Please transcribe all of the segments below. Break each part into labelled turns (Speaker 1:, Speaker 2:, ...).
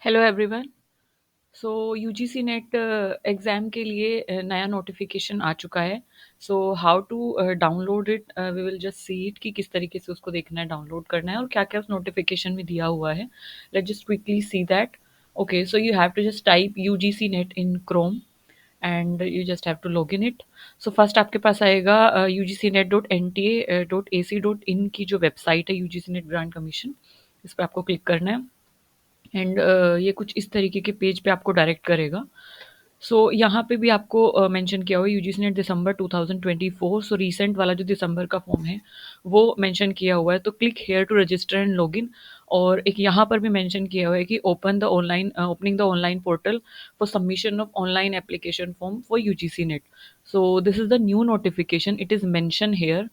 Speaker 1: Hello everyone. So UGC NET exam के लिए नया नोटिफिकेशन आ चुका है। So how to download it, we will just see it कि किस तरीके से उसको देखना है, डाउनलोड करना है और क्या क्या उस नोटिफिकेशन में दिया हुआ है। Let just quickly see that. Okay, so you have to just type UGC NET in Chrome and you just have to log in it. So first आपके पास आएगा UGCNet.NTA.AC.in की जो वेबसाइट है, यूजीसी नेट ग्रांट कमीशन। इस पर आपको click करना है एंड ये कुछ इस तरीके के पेज पे आपको डायरेक्ट करेगा। सो यहाँ पे भी आपको मेंशन किया हुआ है यूजीसी नेट दिसंबर 2024। सो रीसेंट वाला जो दिसंबर का फॉर्म है वो मेंशन किया हुआ है, तो click here to register and login. और एक यहाँ पर भी मेंशन किया हुआ है कि opening the online portal for submission of online application form for UGC NET. So this is the new notification, it is mention here,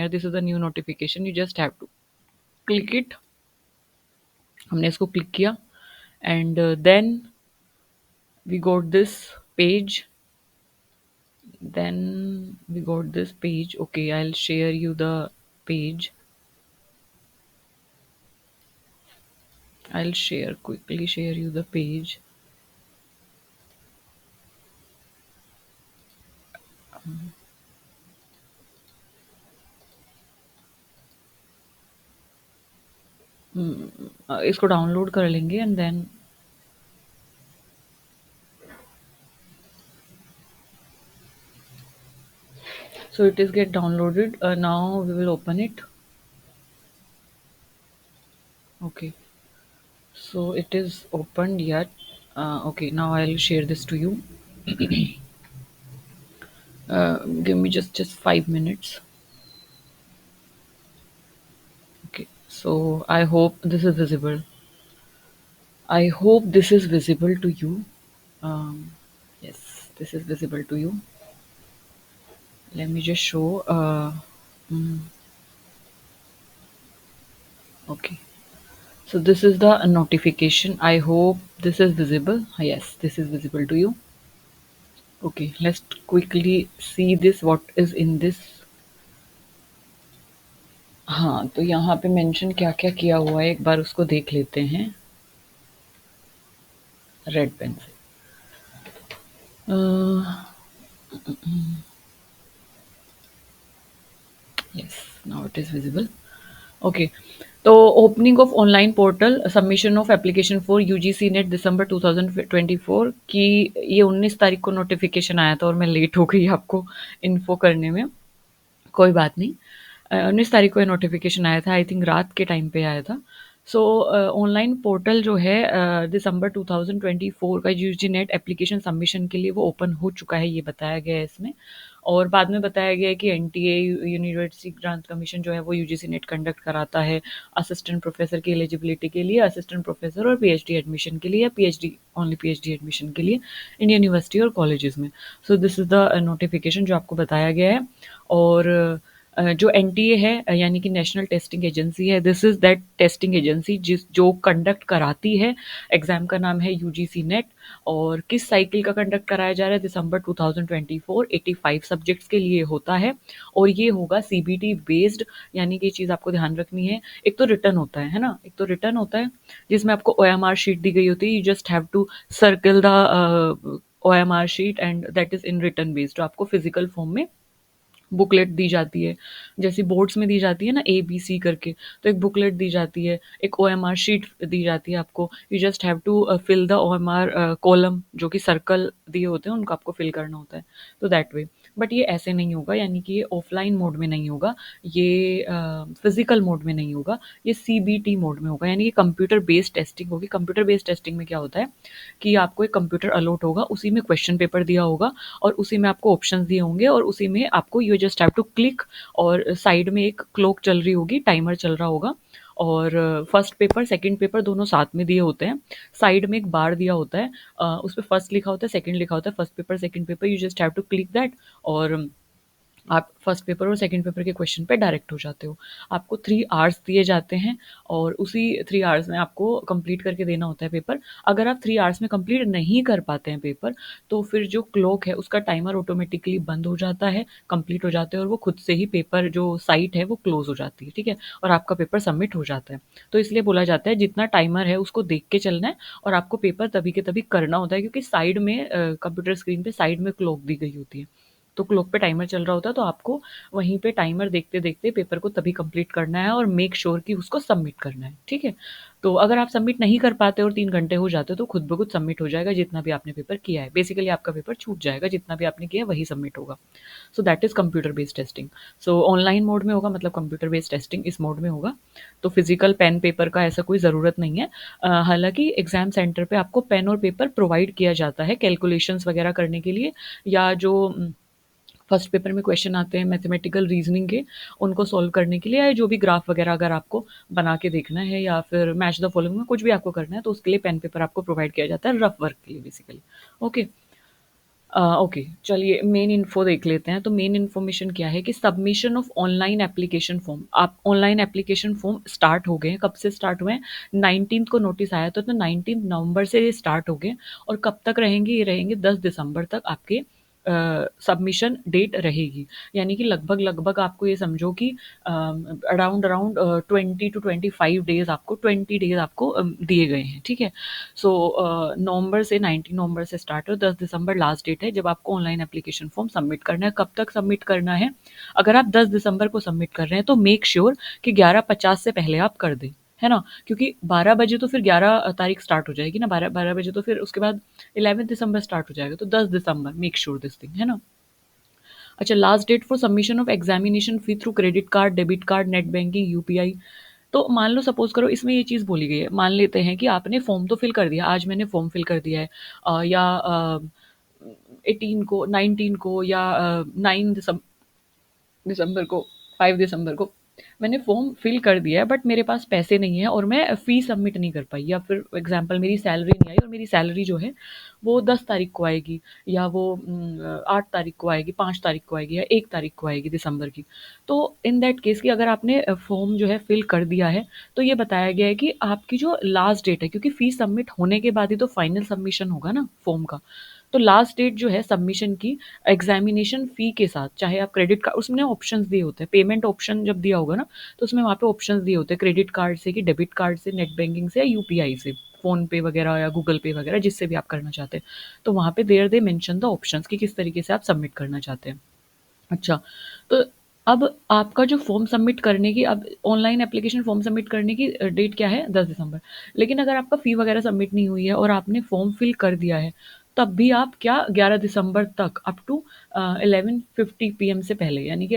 Speaker 1: this is the new notification, you just have to click it. हमने इसको click किया and then we got this page okay, I'll share you the page. I'll share you the page. इसको download कर लेंगे and then so it is get downloaded. Now we will open it. Okay, so it is opened yet. Okay, now I'll share this to you. Give me just 5 minutes. Okay, so I hope this is visible to you. um, yes, this is visible to you. Let me just show. Mm, okay, so this is the notification. I hope this is visible. Yes, this is visible to you. Okay, let's quickly see this, what is in this. हाँ, तो यहाँ पे mention क्या क्या किया हुआ है, एक बार उसको देख लेते हैं रेड पेन से। Yes, now it is visible. Okay, तो opening of online portal submission of application for UGC NET December 2024 की ये 19 तारीख को नोटिफिकेशन आया था और मैं लेट हो गई आपको इन्फो करने में। कोई बात नहीं। 19 तारीख को ये नोटिफिकेशन आया था, आई थिंक रात के टाइम पे आया था। सो ऑनलाइन पोर्टल जो है दिसंबर 2024 का यूजी नेट एप्लीकेशन सबमिशन के लिए वो ओपन हो चुका है, ये बताया गया है इसमें। और बाद में बताया गया है कि एनटीए यूनिवर्सिटी ग्रांट कमीशन जो है वो यूजीसी नेट कंडक्ट कराता है असिस्टेंट प्रोफेसर की एलिजिबिलिटी के लिए, असिस्टेंट प्रोफेसर और पीएचडी एडमिशन के लिए, या पीएचडी ओनली पीएचडी एडमिशन के लिए इंडियन यूनिवर्सिटी और कॉलेजेस में। So this is the notification जो आपको बताया गया है। और जो एनटीए है यानी कि नेशनल टेस्टिंग एजेंसी है, this is that testing agency जो कंडक्ट कराती है एग्ज़ाम। का नाम है यूजीसी नेट। और किस साइकिल का कंडक्ट कराया जा रहा है, दिसंबर 2024, 85 सब्जेक्ट्स के लिए होता है। और ये होगा सीबीटी बेस्ड, यानी कि ये चीज़ आपको ध्यान रखनी है। एक तो रिटर्न होता है ना, एक तो रिटर्न होता है जिसमें आपको ओएमआर शीट दी गई होती है, you just have to circle the OMR sheet and that is in return based, जो आपको फिजिकल फॉर्म में बुकलेट दी जाती है। जैसे बोर्ड्स में दी जाती है ना ए बी सी करके, तो एक बुकलेट दी जाती है, एक ओएमआर शीट दी जाती है आपको। You just have to fill the OMR column, जो कि सर्कल दिए होते हैं उनको आपको फिल करना होता है, तो दैट वे। बट ये ऐसे नहीं होगा, यानी कि ये ऑफलाइन मोड में नहीं होगा, ये फिजिकल मोड में नहीं होगा, ये सीबीटी मोड में होगा, यानी कि कंप्यूटर बेस्ड टेस्टिंग होगी। कंप्यूटर बेस्ड टेस्टिंग में क्या होता है कि आपको एक कंप्यूटर अलॉट होगा, उसी में क्वेश्चन पेपर दिया होगा और उसी में आपको ऑप्शंस दिए होंगे और उसी में आपको you just have to click. और साइड में एक क्लॉक चल रही होगी, टाइमर चल रहा होगा। और फर्स्ट पेपर सेकंड पेपर दोनों साथ में दिए होते हैं। साइड में एक बार दिया होता है, उस पे फर्स्ट लिखा होता है, सेकंड लिखा होता है, first paper second paper, you just have to click that. और आप फर्स्ट पेपर और सेकंड पेपर के क्वेश्चन पे डायरेक्ट हो जाते हो। आपको 3 आवर्स दिए जाते हैं और उसी 3 आवर्स में आपको कंप्लीट करके देना होता है पेपर। अगर आप 3 आवर्स में कंप्लीट नहीं कर पाते हैं पेपर, तो फिर जो क्लॉक है उसका टाइमर ऑटोमेटिकली बंद हो जाता है, कंप्लीट हो जाता है और वो खुद से ही पेपर जो साइट है वो क्लोज़ हो जाती है, ठीक है? और आपका पेपर सबमिट हो जाता है। तो इसलिए बोला जाता है जितना टाइमर है उसको देख के चलना है और आपको पेपर तभी के तभी करना होता है क्योंकि साइड में कंप्यूटर स्क्रीन पे साइड में क्लॉक दी गई होती है। तो क्लॉक पे टाइमर चल रहा होता है तो आपको वहीं पे टाइमर देखते-देखते पेपर को तभी कंप्लीट करना है और मेक श्योर कि उसको सबमिट करना है, ठीक है? तो अगर आप सबमिट नहीं कर पाते और 3 घंटे हो जाते तो खुद ब खुद सबमिट हो जाएगा जितना भी आपने पेपर किया है। बेसिकली आपका पेपर छूट जाएगा, जितना भी आपने किया है वही सबमिट होगा। So that is computer based testing. So online mode में होगा मतलब कंप्यूटर बेस्ड टेस्टिंग इस मोड में होगा। तो फिज़िकल पेन पेपर का ऐसा कोई ज़रूरत नहीं है। हालाँकि एग्ज़ाम सेंटर पे आपको पेन और पेपर प्रोवाइड किया जाता है कैलकुलेशंस वगैरह करने के लिए या जो फर्स्ट पेपर में क्वेश्चन आते हैं मैथमेटिकल रीजनिंग के, उनको सॉल्व करने के लिए या जो भी ग्राफ वगैरह अगर आपको बना के देखना है या फिर मैच द फॉलोइंग में कुछ भी आपको करना है, तो उसके लिए पेन पेपर आपको प्रोवाइड किया जाता है रफ वर्क के लिए बेसिकली। ओके। ओके, चलिए मेन इन्फो देख लेते हैं। तो मेन इन्फॉर्मेशन क्या है कि submission of online application form. आप ऑनलाइन एप्लीकेशन फॉर्म स्टार्ट हो गए हैं। कब से स्टार्ट हुए हैं? 19th को नोटिस आया था, तो 19 नवंबर से ये स्टार्ट हो गए और कब तक रहेंगे? ये रहेंगे 10 दिसंबर तक आपके सबमिशन डेट रहेगी। यानी कि लगभग-लगभग आपको ये समझो कि अराउंड अराउंड 20 टू 25 डेज़ आपको 20 डेज़ आपको दिए गए हैं, ठीक है? सो नवंबर से 19 नवंबर से स्टार्ट हो 10 दिसंबर लास्ट डेट है जब आपको ऑनलाइन एप्लीकेशन फॉर्म सबमिट करना है। कब तक सबमिट करना है? अगर आप 10 दिसंबर को सबमिट कर रहे हैं तो मेक श्योर कि 11:50 से पहले आप कर दें, है ना? क्योंकि 12 बजे तो फिर 11 तारीख स्टार्ट हो जाएगी ना, 12 बजे तो फिर उसके बाद 11 दिसंबर स्टार्ट हो जाएगा, तो 10 दिसंबर मेक श्योर दिस थिंग, है ना? अच्छा, last date for submission of examination fee through credit card, debit card, net banking, UPI. तो मान लो सपोज़ करो इसमें ये चीज़ बोली गई है, मान लेते हैं कि आपने फ़ॉर्म तो फिल कर दिया, आज मैंने फ़ॉर्म फिल कर दिया है या 18 को, 19 को या 9 दिसंबर को, 5 दिसंबर को मैंने फ़ॉर्म फिल कर दिया है बट मेरे पास पैसे नहीं है और मैं फ़ी सबमिट नहीं कर पाई या फिर एग्ज़ाम्पल मेरी सैलरी नहीं आई और मेरी सैलरी जो है वो 10 तारीख को आएगी या वो 8 तारीख को आएगी, 5 तारीख को आएगी या 1 तारीख को आएगी दिसंबर की। तो इन दैट केस कि अगर आपने फ़ॉर्म जो है फिल कर दिया है, तो ये बताया गया है कि आपकी जो लास्ट डेट है क्योंकि फ़ी सबमिट होने के बाद ही तो फाइनल सबमिशन होगा ना फ़ॉर्म का। तो लास्ट डेट जो है सबमिशन की एग्ज़ामिनेशन फ़ी के साथ, चाहे आप क्रेडिट कार्ड उसमें ऑप्शंस दिए होते हैं, पेमेंट ऑप्शन जब दिया होगा ना, तो उसमें वहाँ पे ऑप्शंस दिए होते हैं क्रेडिट कार्ड से कि डेबिट कार्ड से, नेट बैंकिंग से या यूपीआई से, फ़ोन पे वगैरह या गूगल पे वगैरह जिससे भी आप करना चाहते हैं। तो वहाँ पे there they mention the options कि किस तरीके से आप सबमिट करना चाहते हैं। अच्छा, तो अब आपका जो फ़ॉर्म सबमिट करने की अब ऑनलाइन एप्लीकेशन फ़ॉर्म सबमिट करने की डेट क्या है? 10 दिसंबर। लेकिन अगर आपका फ़ी वगैरह सबमिट नहीं हुई है और आपने फ़ॉर्म फिल कर दिया है, तब भी आप क्या 11 दिसंबर तक अप टू 11:50 पीएम से पहले यानी कि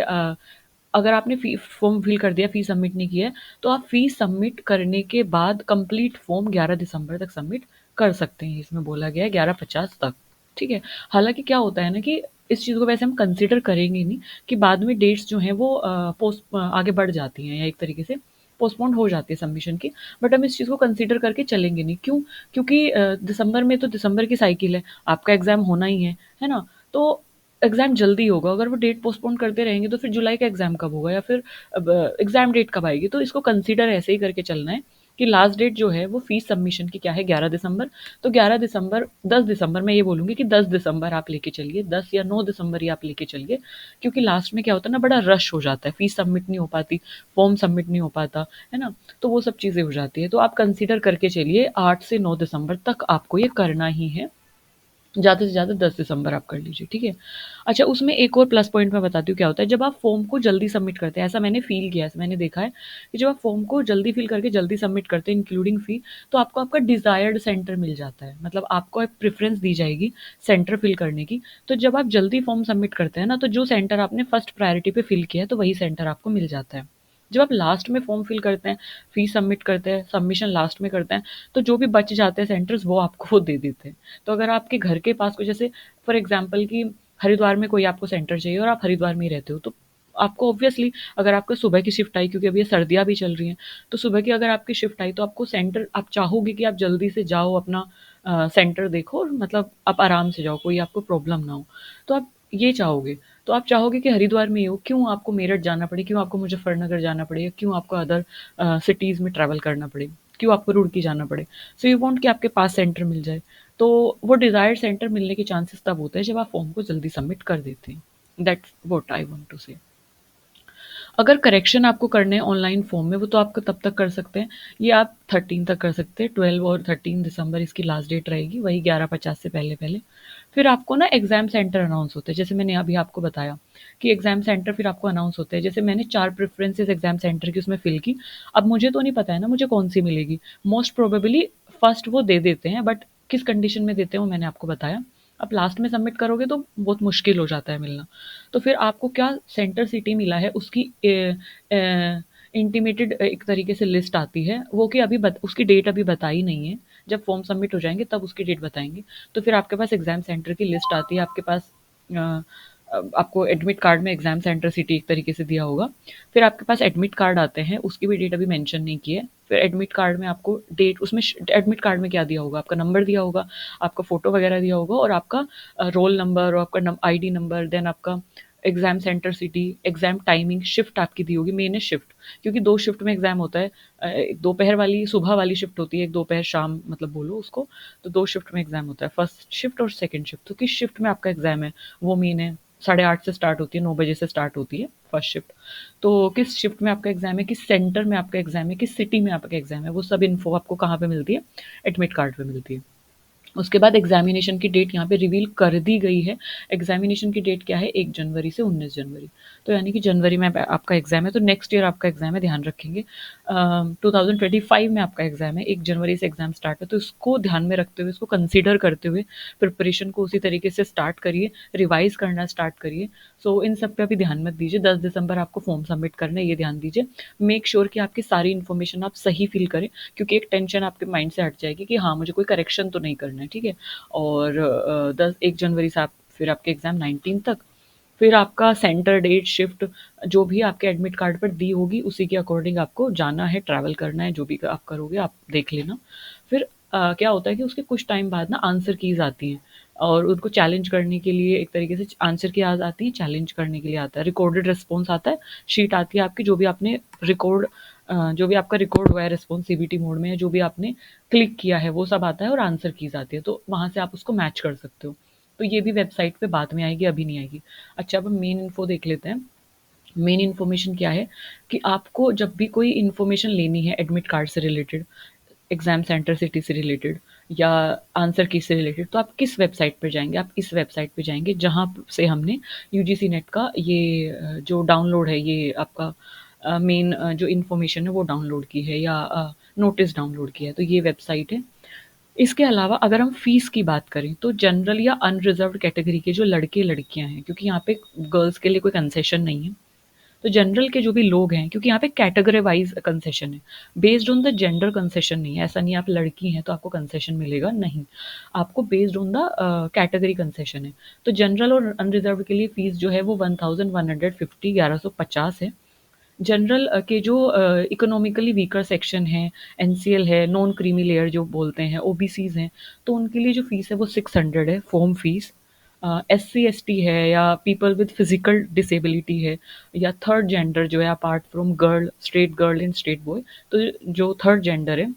Speaker 1: अगर आपने फ़ॉर्म फिल कर दिया, फ़ी सबमिट नहीं की है, तो आप फ़ी सबमिट करने के बाद कंप्लीट फ़ॉर्म 11 दिसंबर तक सबमिट कर सकते हैं। इसमें बोला गया है 11:50 तक, ठीक है? हालाँकि क्या होता है ना कि इस चीज़ को वैसे हम कंसिडर करेंगे नहीं कि बाद में डेट्स जो हैं वो आगे बढ़ जाती हैं या एक तरीके से पोस्टपोन्ड हो जाती है सबमिशन की। बट हम इस चीज़ को कंसिडर करके चलेंगे नहीं। क्यों? क्योंकि दिसंबर में तो दिसंबर की साइकिल है, आपका एग्ज़ाम होना ही है ना? तो एग्ज़ाम जल्दी होगा, अगर वो डेट पोस्टपोन करते रहेंगे तो फिर जुलाई का एग्ज़ाम कब होगा या फिर अब एग्ज़ाम डेट कब आएगी? तो इसको कंसिडर ऐसे ही करके चलना है कि लास्ट डेट जो है वो फ़ीस सबमिशन की क्या है 11 दिसंबर। तो 11 दिसंबर 10 दिसंबर मैं ये बोलूँगी कि 10 दिसंबर आप लेके चलिए, 10 या 9 दिसंबर ही आप लेके चलिए क्योंकि लास्ट में क्या होता है ना बड़ा रश हो जाता है, फ़ीस सबमिट नहीं हो पाती, फ़ॉर्म सबमिट नहीं हो पाता, है ना? तो वो सब चीज़ें हो जाती हैं। तो आप कंसिडर करके चलिए 8 से 9 दिसंबर तक आपको ये करना ही है। ज़्यादा से ज़्यादा 10 दिसंबर आप कर लीजिए, ठीक है? अच्छा उसमें एक और प्लस पॉइंट मैं बताती हूँ क्या होता है, जब आप फ़ॉर्म को जल्दी सबमिट करते हैं, ऐसा मैंने फ़ील किया है, ऐसा मैंने देखा है कि जब आप फ़ॉर्म को जल्दी फ़िल करके जल्दी सबमिट करते हैं इंक्लूडिंग फ़ी, तो आपको आपका डिज़ायर्ड सेंटर मिल जाता है। मतलब आपको एक प्रेफ़रेंस दी जाएगी सेंटर फ़िल करने की। तो जब आप जल्दी फ़ॉर्म सबमिट करते हैं ना, तो जो सेंटर आपने फर्स्ट प्रायोरिटी पे फ़िल किया है, तो वही सेंटर आपको मिल जाता है। जब आप लास्ट में फ़ॉर्म फ़िल करते हैं, फ़ी सबमिट करते हैं, सबमिशन लास्ट में करते हैं, तो जो भी बच जाते हैं सेंटर्स वो आपको वो दे देते हैं। तो अगर आपके घर के पास कोई जैसे फॉर एग्ज़ाम्पल कि हरिद्वार में कोई आपको सेंटर चाहिए और आप हरिद्वार में ही रहते हो, तो आपको ऑब्वियसली अगर आपको सुबह की शिफ्ट आई क्योंकि अभी ये सर्दियाँ भी चल रही हैं, तो सुबह की अगर आपकी शिफ्ट आई तो आपको सेंटर आप चाहोगे कि आप जल्दी से जाओ अपना सेंटर देखो और मतलब आप आराम से जाओ, कोई आपको प्रॉब्लम ना हो। तो आप ये चाहोगे। तो आप चाहोगे कि हरिद्वार में ही हो, क्यों आपको मेरठ जाना पड़े, क्यों आपको मुज़फ़्फ़रनगर जाना पड़े, क्यों आपको अदर सिटीज़ में ट्रैवल करना पड़े, क्यों आपको रुड़की जाना पड़े। सो यू वांट कि आपके पास सेंटर मिल जाए। तो वो डिज़ायर्ड सेंटर मिलने के चांसेस तब होते हैं जब आप फॉर्म को जल्दी सबमिट कर देते हैं। That's what I want to say. अगर करेक्शन आपको करने हैं ऑनलाइन फॉर्म में, वो तो आप तब तक कर सकते हैं, ये आप 13 तक कर सकते हैं, 12 और 13 दिसंबर इसकी लास्ट डेट रहेगी, वही 11:50 से पहले-पहले। फिर आपको ना एग्ज़ाम सेंटर अनाउंस होते हैं, जैसे मैंने अभी आपको बताया कि एग्ज़ाम सेंटर फिर आपको अनाउंस होते हैं। जैसे मैंने 4 प्रेफ़रेंसेस एग्ज़ाम सेंटर की उसमें फ़िल की, अब मुझे तो नहीं पता है ना मुझे कौन-सी मिलेगी। मोस्ट प्रोबेबली फर्स्ट वो दे देते हैं, बट किस कंडीशन में देते हैं वो मैंने आपको बताया। अब लास्ट में सबमिट करोगे तो बहुत मुश्किल हो जाता है मिलना। तो फिर आपको क्या सेंटर सिटी मिला है उसकी इंटीमेटेड एक तरीके से लिस्ट आती है, वो कि अभी उसकी डेट अभी बताई नहीं है। जब फॉर्म सबमिट हो जाएँगे तब उसकी डेट बताएँगे। तो फिर आपके पास एग्ज़ाम सेंटर की लिस्ट आती है, आपके पास अ आपको एडमिट कार्ड में एग्ज़ाम सेंटर सिटी एक तरीके से दिया होगा। फिर आपके पास एडमिट कार्ड आते हैं, उसकी भी डेट अभी मेंशन नहीं की है। फिर एडमिट कार्ड में आपको डेट उसमें एडमिट कार्ड में क्या दिया होगा, आपका नंबर दिया होगा, आपका फ़ोटो वगैरह दिया होगा और आपका रोल नंबर और आपका आईडी नंबर, देन आपका exam centre city, exam timing, shift आपकी दी होगी, मेन है शिफ्ट, क्योंकि 2 शिफ्ट में एग्ज़ाम होता है। एक दोपहर वाली सुबह वाली शिफ्ट होती है, एक दोपहर शाम मतलब बोलो उसको, तो 2 शिफ्ट में एग्ज़ाम होता है, फर्स्ट शिफ्ट और सेकंड शिफ्ट। तो किस शिफ्ट में आपका एग्ज़ाम है, वो मेन है। 8:30 से स्टार्ट होती है, 9 बजे से स्टार्ट होती है फर्स्ट शिफ्ट। तो किस शिफ्ट में आपका एग्ज़ाम है, किस सेंटर में आपका एग्ज़ाम है, किस सिटी में आपका एग्ज़ाम है, वो सब इन्फो आपको कहाँ पे मिलती है, एडमिट कार्ड पे मिलती है। उसके बाद एग्ज़ामिनेशन की डेट यहाँ पे रिवील कर दी गई है। एग्ज़ामिनेशन की डेट क्या है, 1 जनवरी से 19 जनवरी। तो यानी कि जनवरी में आपका एग्ज़ाम है, तो नेक्स्ट ईयर आपका एग्ज़ाम है, ध्यान रखेंगे। 2025 में आपका एग्ज़ाम है, 1 जनवरी से एग्ज़ाम स्टार्ट है, तो इसको ध्यान में रखते हुए, इसको कंसीडर करते हुए प्रिपरेशन को उसी तरीके से स्टार्ट करिए, रिवाइज़ करना स्टार्ट करिए। सो इन सब पे अभी ध्यान मत दीजिए, 10 दिसंबर आपको फॉर्म सबमिट करना है, ये ध्यान दीजिए। मेक श्योर कि आपकी सारी इन्फॉर्मेशन आप सही फ़िल करें, क्योंकि एक टेंशन आपके माइंड से हट जाएगी कि हाँ, मुझे कोई करेक्शन तो नहीं करना है, ठीक है? और 1 जनवरी से आप फिर आपके एग्ज़ाम 19 तक, फिर आपका सेंटर, डेट, शिफ्ट जो भी आपके एडमिट कार्ड पर दी होगी, उसी के अकॉर्डिंग आपको जाना है, ट्रैवल करना है, जो भी आप करोगे आप देख लेना। फिर क्या होता है कि उसके कुछ टाइम बाद ना आंसर कीज़ आती हैं और उनको चैलेंज करने के लिए एक तरीके से आंसर की आती है, चैलेंज करने के लिए आता है, रिकॉर्डेड रिस्पॉन्स आता है, शीट आती है आपकी, जो भी आपने जो भी आपका रिकॉर्ड हुआ है रिस्पॉन्स सीबीटी मोड में, जो भी आपने क्लिक किया है वो सब आता है और आंसर कीज़ आती है, तो वहाँ से आप उसको मैच कर सकते हो। तो ये भी वेबसाइट पे बाद में आएगी, अभी नहीं आएगी। अच्छा, अब हम मेन इन्फो देख लेते हैं। मेन इन्फॉर्मेशन क्या है कि आपको जब भी कोई इन्फॉर्मेशन लेनी है एडमिट कार्ड से रिलेटेड, एग्ज़ाम सेंटर सिटी से रिलेटेड या आंसर की से रिलेटेड, तो आप किस वेबसाइट पर जाएँगे? आप इस वेबसाइट पे जाएँगे जहाँ से हमने यूजीसी नेट का ये जो डाउनलोड है, ये आपका मेन जो इन्फॉर्मेशन है वो डाउनलोड की है या नोटिस डाउनलोड किया है, तो ये वेबसाइट है। इसके अलावा अगर हम फ़ीस की बात करें, तो जनरल या अनरिज़र्व्ड कैटेगरी के जो लड़के-लड़कियाँ हैं, क्योंकि यहाँ पे गर्ल्स के लिए कोई कंसेशन नहीं है। तो जनरल के जो भी लोग हैं, क्योंकि यहाँ पे कैटेगरी वाइज़ कंसेशन है, based on the gender concession नहीं है, ऐसा नहीं है आप लड़की हैं तो आपको कंसेशन मिलेगा, नहीं। आपको based on the category concession है। तो जनरल और अनरिज़र्व्ड के लिए फ़ीस जो है वो 1150 1150 है। जनरल के जो इकोनॉमिकली वीकर सेक्शन है, एनसीएल है, नॉन क्रीमी लेयर जो बोलते हैं, ओबीसीज़ हैं, तो उनके लिए जो फ़ीस है वो 600 है, फॉर्म फ़ीस। एससी, एसटी है या पीपल विद फिज़िकल डिसेबिलिटी है या थर्ड जेंडर जो है apart from girl and straight boy, तो जो थर्ड जेंडर है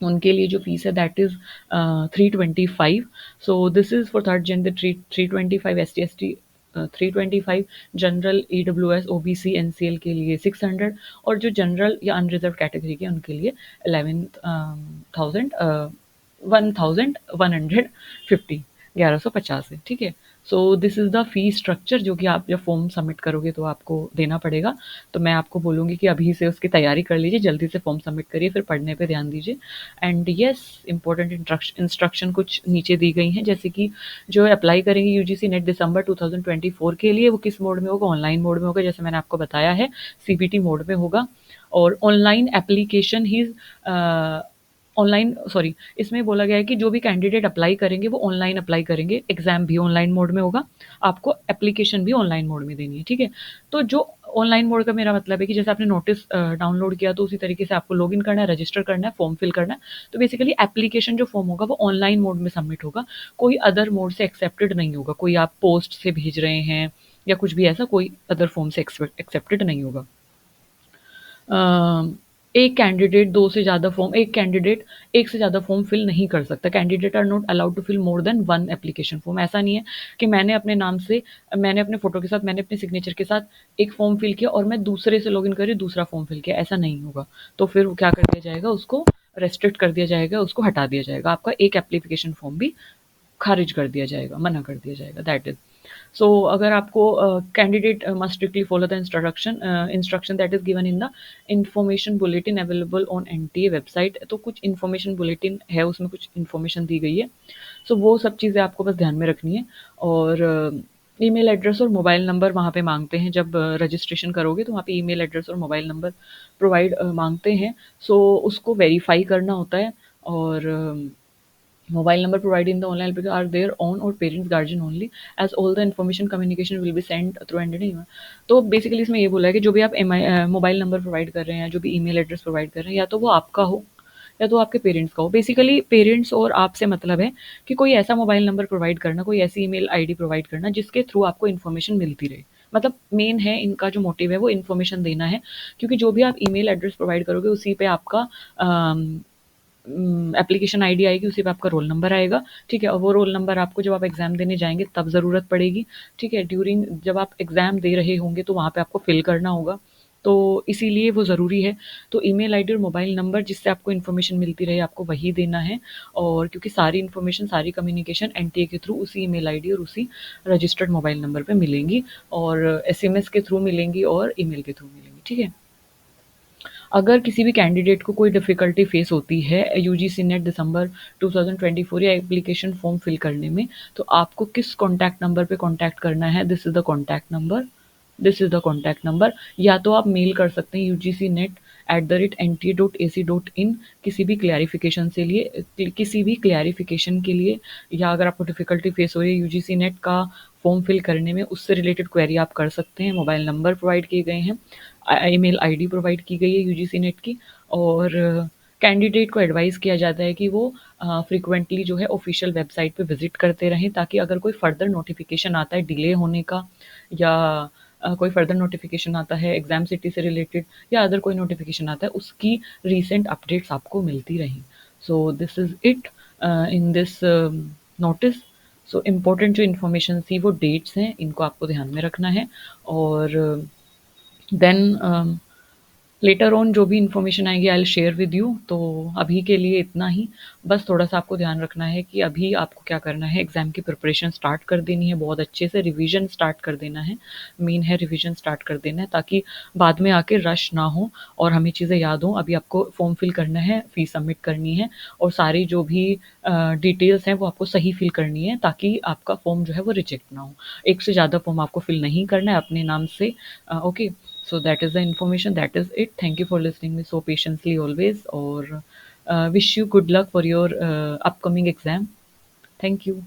Speaker 1: उनके लिए जो फीस है that is 325। So this is for third gender 325, S T S T 325, general EWS OBC NCL के लिए 600 और जो जनरल या अनरिजर्व कैटेगरी के उनके लिए 11,000 1150 1150 है, ठीक है। So this is the fee structure जो कि आप जब फॉर्म सबमिट करोगे तो आपको देना पड़ेगा। तो मैं आपको बोलूँगी कि अभी से उसकी तैयारी कर लीजिए, जल्दी से फॉर्म सबमिट करिए, फिर पढ़ने पे ध्यान दीजिए। एंड येस, इम्पोर्टेंट इंस्ट्रक्शन कुछ नीचे दी गई हैं, जैसे कि जो अप्लाई करेंगे यूजीसी नेट दिसंबर 2024 के लिए, वो किस मोड में होगा? ऑनलाइन मोड में होगा, जैसे मैंने आपको बताया है, सीबीटी मोड में होगा और ऑनलाइन एप्लीकेशन ही ऑनलाइन सॉरी इसमें बोला गया है कि जो भी कैंडिडेट अप्लाई करेंगे वो ऑनलाइन अप्लाई करेंगे, एग्ज़ाम भी ऑनलाइन मोड में होगा, आपको एप्लीकेशन भी ऑनलाइन मोड में देनी है, ठीक है? तो जो ऑनलाइन मोड का मेरा मतलब है कि जैसे आपने नोटिस डाउनलोड किया तो उसी तरीके से आपको लॉगिन करना है, रजिस्टर करना है, फॉर्म फिल करना है। तो बेसिकली एप्लीकेशन जो फॉर्म होगा वो ऑनलाइन मोड में सबमिट होगा, कोई अदर मोड से एक्सेप्टेड नहीं होगा। कोई आप पोस्ट से भेज रहे हैं या कुछ भी ऐसा कोई अदर फॉर्म से एक्सेप्टेड नहीं होगा। अ, एक कैंडिडेट 2 से ज़्यादा फॉर्म एक कैंडिडेट 1 से ज़्यादा फॉर्म फिल नहीं कर सकता। Candidate are not allowed to fill more than 1 application form. ऐसा नहीं है कि मैंने अपने नाम से मैंने अपने फ़ोटो के साथ, मैंने अपने सिग्नेचर के साथ एक फॉर्म फिल किया और मैं दूसरे से लॉगिन कर रही दूसरा फॉर्म फिल किया, ऐसा नहीं होगा। तो फिर वो क्या कर दिया जाएगा, उसको रेस्ट्रिक्ट कर दिया जाएगा, उसको हटा दिया जाएगा। आपका एक एप्लीकेशन फॉर्म भी खारिज कर दिया जाएगा, मना कर दिया जाएगा, दैट इज़। सो अगर आपको candidate must strictly follow the instruction that is given in the information bulletin available on NTA website. तो कुछ इन्फॉर्मेशन बुलेटिन है, उसमें कुछ इन्फॉर्मेशन दी गई है। सो वो सब चीज़ें आपको बस ध्यान में रखनी है। और ईमेल एड्रेस और मोबाइल नंबर वहाँ पे माँगते हैं। जब रजिस्ट्रेशन करोगे तो वहाँ पे ईमेल एड्रेस और मोबाइल नंबर प्रोवाइड माँगते हैं। सो उसको वेरीफ़ाई करना होता है। और mobile number provided in the online application are their own or parents guardian only, as all the information communication will be sent through and email। तो basically इसमें ये बोला है कि जो भी आप मोबाइल नंबर प्रोवाइड कर रहे हैं, जो भी ईमेल एड्रेस प्रोवाइड कर रहे हैं, या तो वो आपका हो या तो आपके पेरेंट्स का हो। बेसिकली पेरेंट्स और आपसे मतलब है कि कोई ऐसा मोबाइल नंबर प्रोवाइड करना, कोई ऐसी ईमेल आईडी प्रोवाइड करना जिसके थ्रू आपको इन्फॉर्मेशन मिलती रहे। मतलब मेन है इनका जो मोटिव है वो इन्फॉर्मेशन देना है, क्योंकि जो भी आप ईमेल एड्रेस प्रोवाइड करोगे उसी पे आपका एप्लीकेशन आईडी आएगी, उसी पे आपका रोल नंबर आएगा, ठीक है? और वो रोल नंबर आपको जब आप एग्ज़ाम देने जाएँगे तब ज़रूरत पड़ेगी, ठीक है? ड्यूरिंग जब आप एग्ज़ाम दे रहे होंगे तो वहाँ पे आपको फ़िल करना होगा, तो इसीलिए वो ज़रूरी है। तो ईमेल आईडी और मोबाइल नंबर जिससे आपको इन्फॉर्मेशन मिलती रहे, आपको वही देना है। और क्योंकि सारी इन्फॉर्मेशन, सारी कम्युनिकेशन एनटीए के थ्रू उसी ईमेल आईडी और उसी रजिस्टर्ड मोबाइल नंबर पे मिलेंगी, और एसएमएस के थ्रू मिलेंगी और ईमेल के थ्रू मिलेंगी, ठीक है? अगर किसी भी कैंडिडेट को कोई डिफ़िकल्टी फ़ेस होती है यूजीसी नेट दिसंबर 2024 या एप्लीकेशन फ़ॉर्म फिल करने में, तो आपको किस कॉन्टैक्ट नंबर पे कॉन्टैक्ट करना है, this is the contact number, this is the contact number. या तो आप मेल कर सकते हैं ugcnet@nta.ac.in किसी भी क्लैरिफ़िकेशन से लिए किसी भी क्लैरिफ़िकेशन के लिए, या अगर आपको डिफ़िकल्टी फ़ेस हो रही है यूजीसी नेट का फ़ॉर्म फिल करने में, उससे रिलेटेड क्वेरी आप कर सकते हैं। मोबाइल नंबर प्रोवाइड किए गए हैं, ईमेल आईडी प्रोवाइड की गई है यूजीसी नेट की। और कैंडिडेट को एडवाइस किया जाता है कि वो फ्रीक्वेंटली जो है ऑफिशियल वेबसाइट पे विजिट करते रहें, ताकि अगर कोई फर्दर नोटिफिकेशन आता है डिले होने का, या कोई फर्दर नोटिफिकेशन आता है एग्जाम सिटी से रिलेटेड, या अदर कोई नोटिफिकेशन आता है, उसकी रीसेंट अपडेट्स आपको मिलती रहें। So this is it in this notice. So important जो इन्फॉर्मेशन थी वो डेट्स हैं, इनको आपको ध्यान में रखना है। और देन लेटर ऑन जो भी इन्फॉर्मेशन आएगी I will share with you. तो अभी के लिए इतना ही। बस थोड़ा-सा आपको ध्यान रखना है कि अभी आपको क्या करना है, एग्ज़ाम की प्रिपरेशन स्टार्ट कर देनी है, बहुत अच्छे से रिवीजन स्टार्ट कर देना है। मेन है रिवीजन स्टार्ट कर देना है, ताकि बाद में आके रश ना हो और हमें चीज़ें याद हों। अभी आपको फॉर्म फिल करना है, फ़ीस सबमिट करनी है, और सारी जो भी डिटेल्स हैं वो आपको सही फिल करनी है, ताकि आपका फॉर्म जो है वो रिजेक्ट ना हो। एक से ज़्यादा फॉर्म आपको फिल नहीं करना है अपने नाम से। Okay, so that is the information, that is it. Thank you for listening me so patiently always, or wish you good luck for your upcoming exam. Thank you.